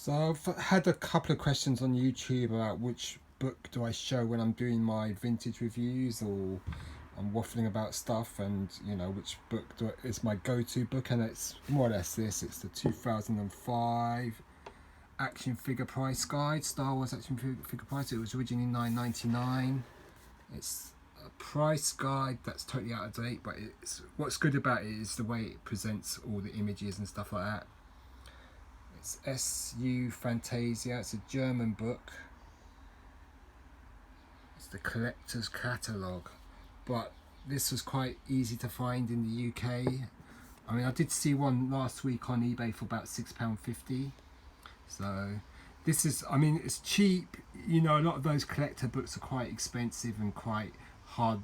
So I've had a couple of questions on YouTube about which book do I show when I'm doing my vintage reviews, or I'm waffling about stuff, and which book is my go-to book, and it's more or less this. It's the 2005 action figure price guide, Star Wars action figure price. It was originally $9.99. It's a price guide that's totally out of date, but what's good about it is the way it presents all the images and stuff like that. It's SU Fantasia. It's a German book. It's the collector's catalogue, but this was quite easy to find in the UK. I mean, I did see one last week on eBay for about £6.50. So this is, I mean, it's cheap. A lot of those collector books are quite expensive and quite hard.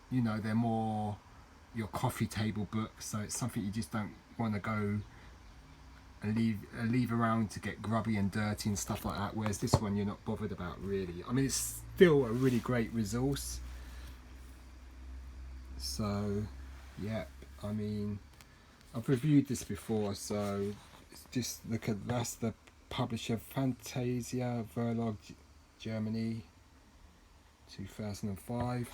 They're more your coffee table books, so it's something you just don't want to go and leave around to get grubby and dirty and stuff like that, whereas this one you're not bothered about really. I mean, it's still a really great resource. So yeah, I mean, I've reviewed this before, so just look at, that's the publisher, Fantasia Verlag, Germany, 2005.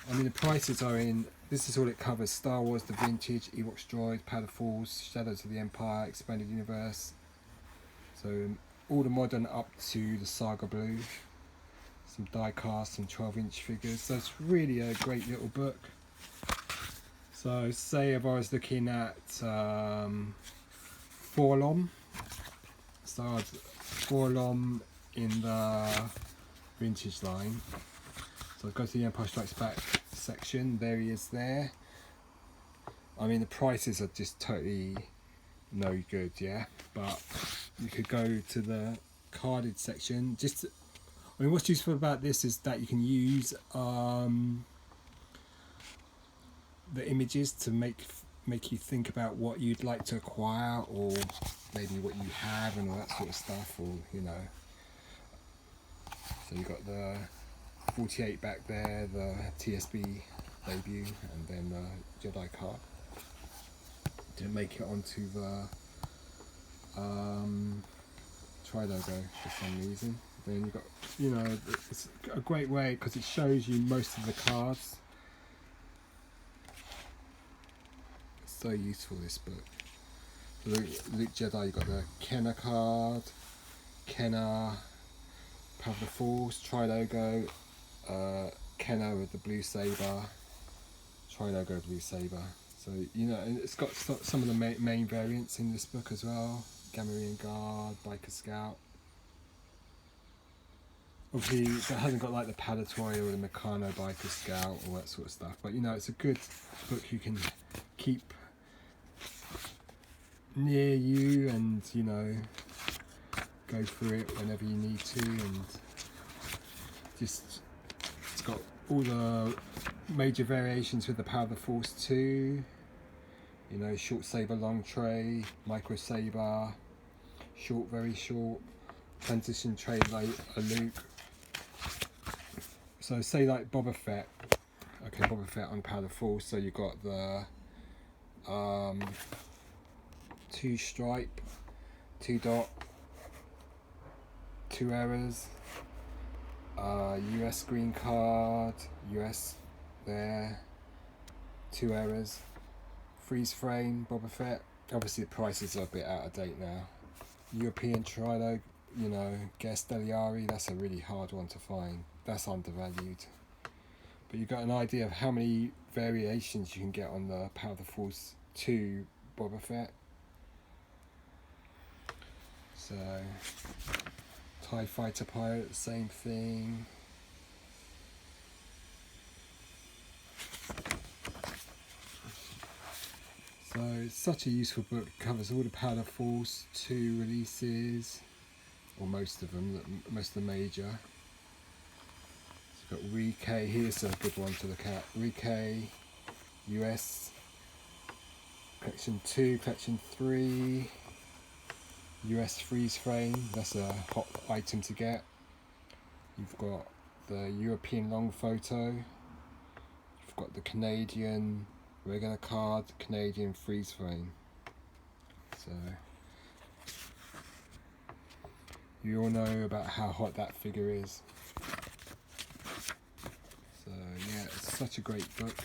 I mean, the prices are in, this is all it covers: Star Wars, the vintage, Ewoks, droid, Powder Falls, Shadows of the Empire, Expanded Universe. So all the modern up to the Saga Blue. Some die cast, some 12-inch figures. So it's really a great little book. So say if I was looking at Forlom, starred Forlom in the vintage line. So I'll go to the Empire Strikes Back section. There he is there. I mean, the prices are just totally no good, yeah. But you could go to the carded section. I mean, what's useful about this is that you can use the images to make you think about what you'd like to acquire, or maybe what you have and all that sort of stuff, or So you've got the 48 back there, the TSB debut, and then the Jedi card. Didn't make it onto the Tri logo for some reason. Then you've got, it's a great way because it shows you most of the cards. It's so useful, this book. Luke Jedi, you've got the Kenner card, Kenner, Powder Falls, Tri logo, Kenner with the blue saber, Tri logo blue saber. So and it's got some of the main variants in this book as well: Gamorrean Guard, Biker Scout. Obviously, it hasn't got like the Palatoy or the Meccano Biker Scout, all that sort of stuff. But it's a good book you can keep near you, and go through it whenever you need to. And it's got all the major variations with the Powder Force 2. Short saber, long tray, micro saber, short, very short, transition tray like a Luke. So say like Boba Fett. Okay, Boba Fett on Powder Force. So you've got the 2 stripe, 2 dot, 2 errors, US green card, US there, 2 errors, freeze frame, Boba Fett. Obviously the prices are a bit out of date now. European Trilo, Guest Deliari, that's a really hard one to find. That's undervalued. But you've got an idea of how many variations you can get on the Powder Force 2 Boba Fett. So TIE Fighter Pilot, same thing. So it's such a useful book. It covers all the Powder Force 2 releases, or most of them, most of the major. So we've got Rike, here's a good one to look at. Rike, US, Collection 2, Collection 3, US freeze frame, that's a hot item to get. You've got the European long photo, you've got the Canadian regular card, Canadian freeze frame. So You all know about how hot that figure is. So yeah, it's such a great book.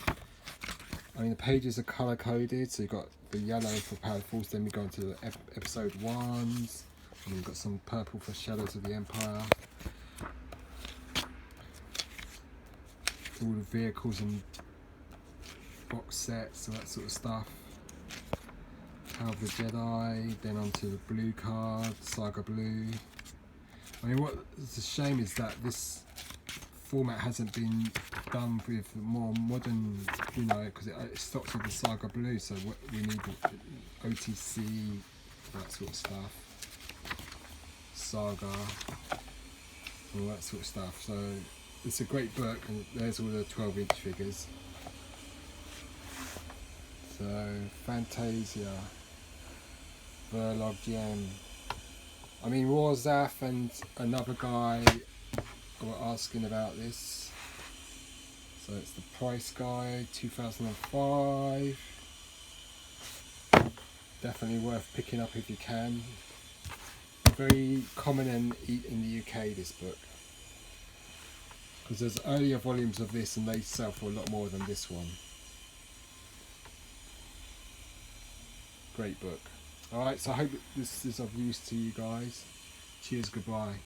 I mean, the pages are colour coded, so you've got the yellow for Power Force, then we go into the episode 1s, and you've got some purple for Shadows of the Empire. All the vehicles and box sets, all that sort of stuff. Power of the Jedi, then onto the blue card, Saga Blue. I mean, what's a shame is that this format hasn't been done with more modern, you know, because it stops with the Saga Blue, so we need OTC, that sort of stuff, Saga, all that sort of stuff. So it's a great book, and there's all the 12-inch figures. So Fantasia, Verlog Gem. I mean, Warzaf and another guy were asking about this. So it's the price guide, 2005. Definitely worth picking up if you can. Very common in the UK, this book. Because there's earlier volumes of this and they sell for a lot more than this one. Great book. Alright, so I hope this is of use to you guys. Cheers, goodbye.